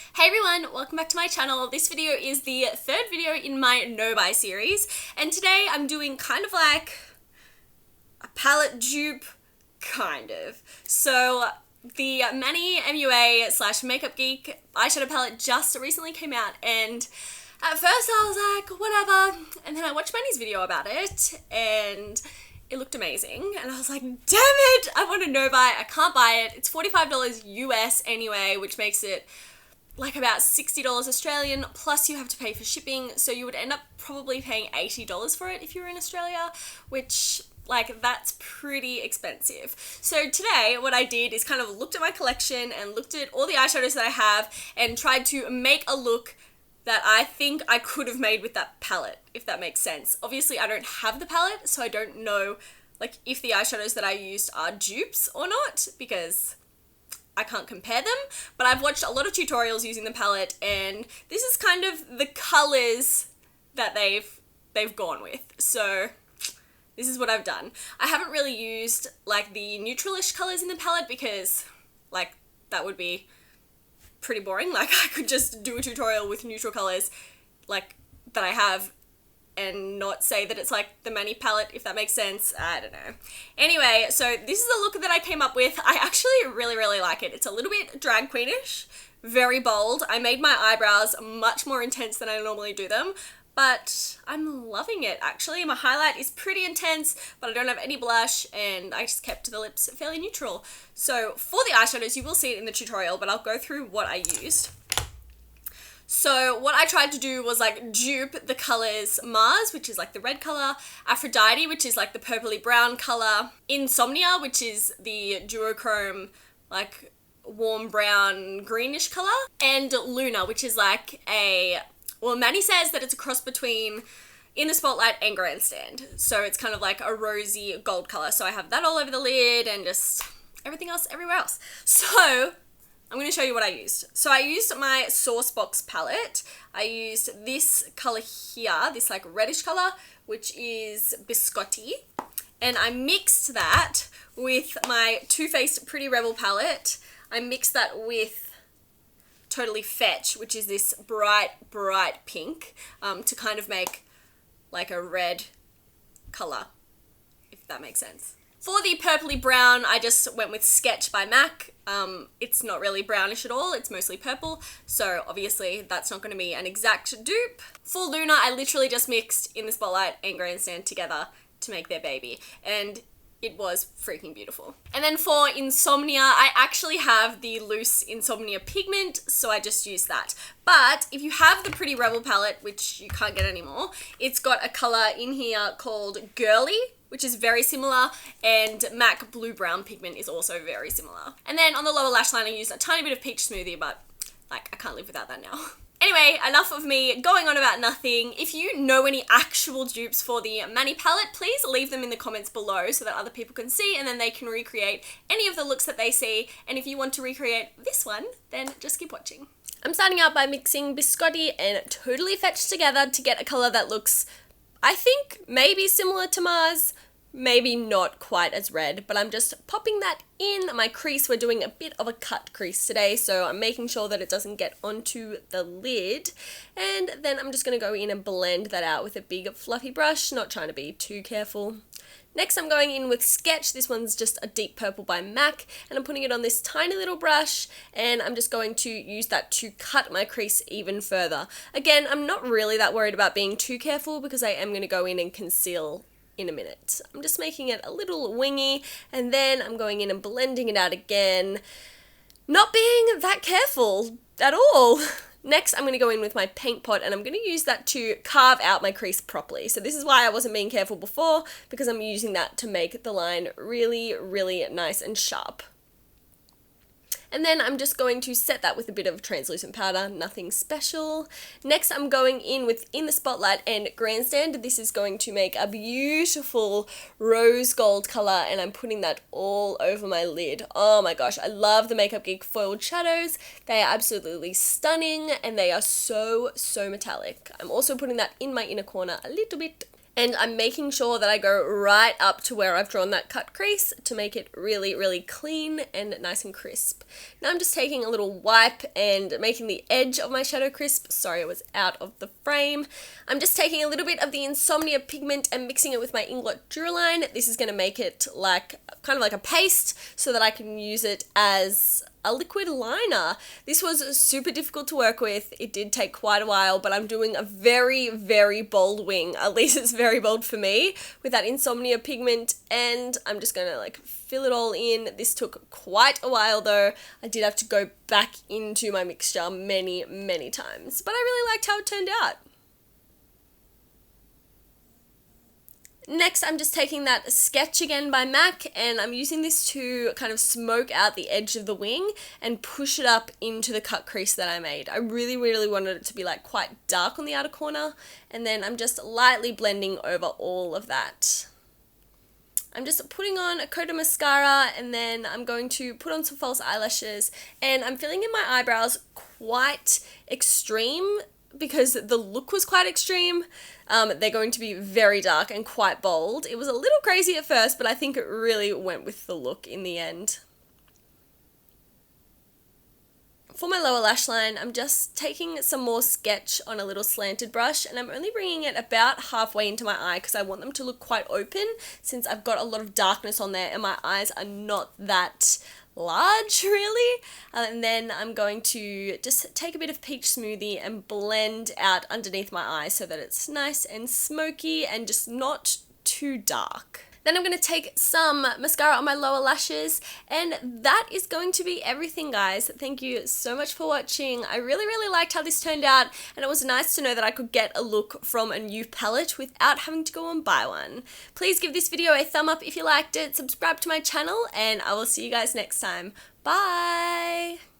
Hey everyone, welcome back to my channel. This video is the third video in my no buy series, and today I'm doing kind of like a palette dupe, kind of. So the MannyMUA / MakeupGeek eyeshadow palette just recently came out, and at first I was like, whatever, and then I watched Manny's video about it, and it looked amazing, and I was like, damn it, I want to no buy, I can't buy it. It's $45 US anyway, which makes it like about $60 Australian, plus you have to pay for shipping, so you would end up probably paying $80 for it if you were in Australia, which, like, that's pretty expensive. So today, what I did is kind of looked at my collection and looked at all the eyeshadows that I have and tried to make a look that I think I could have made with that palette, if that makes sense. Obviously, I don't have the palette, so I don't know, like, if the eyeshadows that I used are dupes or not, because I can't compare them, but I've watched a lot of tutorials using the palette, and this is kind of the colors that they've gone with. So this is what I've done. I haven't really used like the neutralish colors in the palette because like that would be pretty boring. Like I could just do a tutorial with neutral colors like that I have and not say that it's like the Manny palette, if that makes sense. I don't know. Anyway, so this is the look that I came up with. I actually really like it. It's a little bit drag queenish, very bold. I made my eyebrows much more intense than I normally do them, but I'm loving it actually. My highlight is pretty intense, but I don't have any blush, and I just kept the lips fairly neutral. So for the eyeshadows, you will see it in the tutorial, but I'll go through what I used. So what I tried to do was like dupe the colors Mars, which is like the red color, Aphrodite, which is like the purpley brown color, Insomnia, which is the duochrome like warm brown greenish color, and Luna, which is like well, Manny says that it's a cross between In the Spotlight and Grandstand. So it's kind of like a rosy gold color. So I have that all over the lid and just everything else everywhere else. So I'm going to show you what I used. So I used my Saucebox palette. I used this color here, this like reddish color, which is Biscotti. And I mixed that with my Too Faced Pretty Rebel palette. I mixed that with Totally Fetch, which is this bright pink, to kind of make like a red color, if that makes sense. For the purpley brown, I just went with Sketch by MAC. It's not really brownish at all, it's mostly purple, so obviously that's not going to be an exact dupe. For Luna, I literally just mixed In the Spotlight and Grandstand together to make their baby, and it was freaking beautiful. And then for Insomnia, I actually have the loose Insomnia pigment, so I just used that. But if you have the Pretty Rebel palette, which you can't get anymore, it's got a color in here called Girly, which is very similar, and MAC Blue Brown pigment is also very similar. And then on the lower lash line, I used a tiny bit of Peach Smoothie, but like I can't live without that now. Anyway, enough of me going on about nothing. If you know any actual dupes for the Manny palette, please leave them in the comments below so that other people can see, and then they can recreate any of the looks that they see. And if you want to recreate this one, then just keep watching. I'm starting out by mixing Biscotti and Totally Fetch together to get a color that looks, I think, maybe similar to Mars, maybe not quite as red, but I'm just popping that in my crease. We're doing a bit of a cut crease today, so I'm making sure that it doesn't get onto the lid. And then I'm just going to go in and blend that out with a big fluffy brush, not trying to be too careful. Next, I'm going in with Sketch. This one's just a deep purple by MAC, and I'm putting it on this tiny little brush, and I'm just going to use that to cut my crease even further. Again, I'm not really that worried about being too careful because I am going to go in and conceal in a minute. I'm just making it a little wingy, and then I'm going in and blending it out again, not being that careful at all. Next, I'm going to go in with my paint pot, and I'm going to use that to carve out my crease properly. So this is why I wasn't being careful before, because I'm using that to make the line really nice and sharp. And then I'm just going to set that with a bit of translucent powder, nothing special. Next, I'm going in with In the Spotlight and Grandstand. This is going to make a beautiful rose gold color, and I'm putting that all over my lid. Oh my gosh, I love the MakeupGeek foiled shadows. They are absolutely stunning, and they are so metallic. I'm also putting that in my inner corner a little bit. And I'm making sure that I go right up to where I've drawn that cut crease to make it really, really clean and nice and crisp. Now I'm just taking a little wipe and making the edge of my shadow crisp. Sorry, it was out of the frame. I'm just taking a little bit of the Insomnia pigment and mixing it with my Inglot Duraline. This is going to make it like kind of like a paste so that I can use it as a liquid liner. This was super difficult to work with. It did take quite a while, but I'm doing a very, very bold wing. At least it's very bold for me with that Insomnia pigment, and I'm just gonna like fill it all in. This took quite a while though. I did have to go back into my mixture many, many times, but I really liked how it turned out. Next, I'm just taking that Sketch again by MAC, and I'm using this to kind of smoke out the edge of the wing and push it up into the cut crease that I made. I really, really wanted it to be like quite dark on the outer corner, and then I'm just lightly blending over all of that. I'm just putting on a coat of mascara, and then I'm going to put on some false eyelashes, and I'm filling in my eyebrows quite extreme because the look was quite extreme. They're going to be very dark and quite bold. It was a little crazy at first, but I think it really went with the look in the end. For my lower lash line, I'm just taking some more Sketch on a little slanted brush, and I'm only bringing it about halfway into my eye because I want them to look quite open since I've got a lot of darkness on there and my eyes are not that large really. And then I'm going to just take a bit of peach smoothie and blend out underneath my eye so that it's nice and smoky and just not too dark. Then I'm going to take some mascara on my lower lashes, and that is going to be everything, guys. Thank you so much for watching. I really, really liked how this turned out, and it was nice to know that I could get a look from a new palette without having to go and buy one. Please give this video a thumb up if you liked it, subscribe to my channel, and I will see you guys next time. Bye!